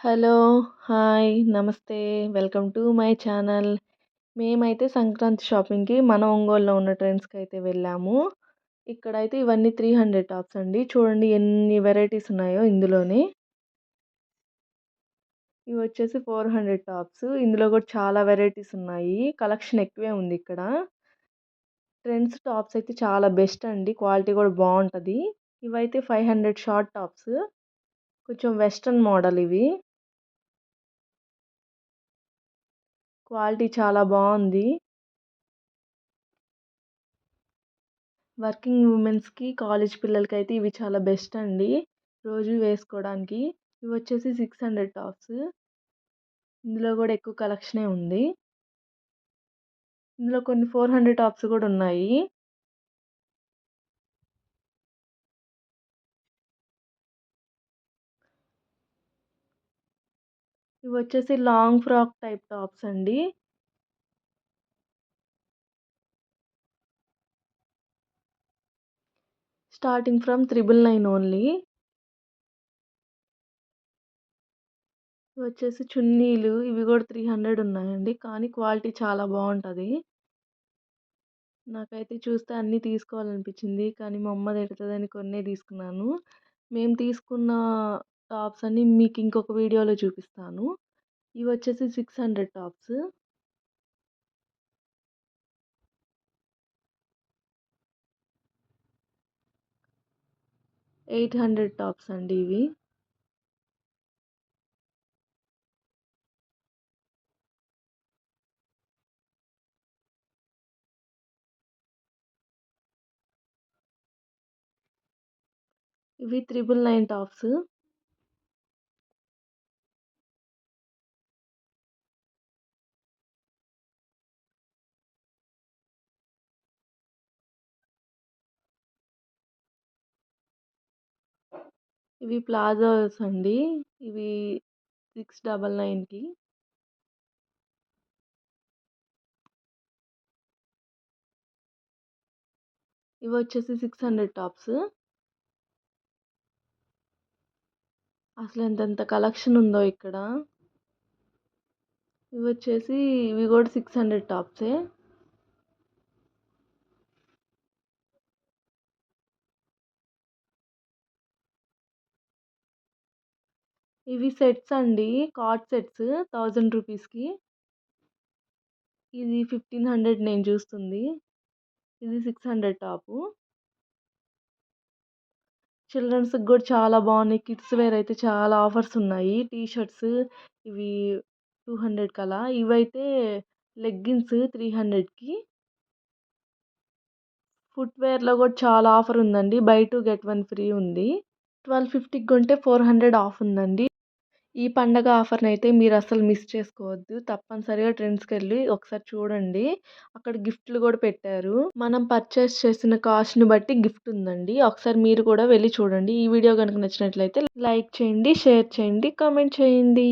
Hello. Hi. నమస్తే. Welcome to my channel. మేమైతే సంక్రాంతి షాపింగ్‌కి మన ఒంగోలులో ఉన్న ట్రెండ్స్‌కైతే వెళ్ళాము. ఇక్కడైతే ఇవన్నీ 300 టాప్స్ అండి. చూడండి ఎన్ని వెరైటీస్ ఉన్నాయో ఇందులోనే. ఇవొచ్చేసి 400 టాప్స్. ఇందులో కూడా చాలా వెరైటీస్ ఉన్నాయి. కలెక్షన్ ఎక్కువే ఉంది ఇక్కడ. ట్రెండ్స్ టాప్స్ అయితే చాలా బెస్ట్ అండి. క్వాలిటీ కూడా బావుంటది. ఇవైతే 500 షార్ట్ టాప్స్. కొంచెం వెస్టర్న్ మోడల్ ఇవి. క్వాలిటీ చాలా బావుంది. వర్కింగ్ ఉమెన్స్‌కి, కాలేజ్ పిల్లలకైతే ఇవి చాలా బెస్ట్ అండి. రోజు వేసుకోవడానికి. ఇవొచ్చేసి 600 టాప్స్. ఇందులో గూడా ఎక్కువ కలెక్షనే ఉంది. ఇందులో కొన్ని 400 టాప్స్ గూడా ఉన్నాయి. ఇవొచ్చేసి లాంగ్ ఫ్రాక్ టైప్ టాప్స్ అండి. Starting from 999 only. ఇవొచ్చేసి చున్నీలు ఇవి గూడా 300 ఉన్నాయండి. కానీ క్వాలిటీ చాలా బావుంటది. నాకైతే చూస్తే అన్నీ తీసుకోవాలనిపించింది. కానీ మా అమ్మ తిడతదని కొన్నే తీసుకున్నాను. మేము తీసుకున్న టాప్స్ అన్నీ మీకు ఇంకొక వీడియోలో చూపిస్తాను. ఇవొచ్చేసి 600 టాప్స్. 800 టాప్స్ అండి ఇవి. ఇవి 999 టాప్స్. ఇవి ప్లాజోస్ అండి. ఇవి 699కి. ఇవొచ్చేసి 600 టాప్స్. అసలు ఎంతెంత కలెక్షన్ ఉందో ఇక్కడ. ఇవొచ్చేసి ఇవి కూడా 600 టాప్సే. ఇవి సెట్స్ అండి. కార్డ్ సెట్స్ 1000 రూపీస్‌కి. ఇది 1500 నేను చూస్తుంది. ఇది 600 టాపు. చిల్డ్రన్స్‌కి గూడా చాలా బాగున్నాయి. కిడ్స్ వేర్ అయితే చాలా ఆఫర్స్ ఉన్నాయి. టీ షర్ట్స్ ఇవి 200 కలా. ఇవైతే లెగ్గిన్స్ 300కి. ఫుట్‌వేర్‌లో గూడా చాలా ఆఫర్ ఉందండి. బై 2 గెట్ 1 ఫ్రీ ఉంది. 1250కి కొంటే 400 ఆఫ్ ఉందండి. ఈ పండగ ఆఫర్‌నైతే మీరస్సలు మిస్ చేసుకోవద్దు. తప్పనిసరిగా ట్రెండ్స్‌కెళ్ళి ఒకసారి చూడండి. అక్కడ గిఫ్ట్‌లు గూడా పెట్టారు. మనం పర్చేస్ చేసిన కాస్ట్‌ని బట్టి గిఫ్ట్ ఉందండి. ఒకసారి మీరు కూడా వెళ్లి చూడండి. ఈ వీడియో గనుక నచ్చినట్లయితే లైక్ చేయండి, షేర్ చేయండి, కామెంట్ చేయండి.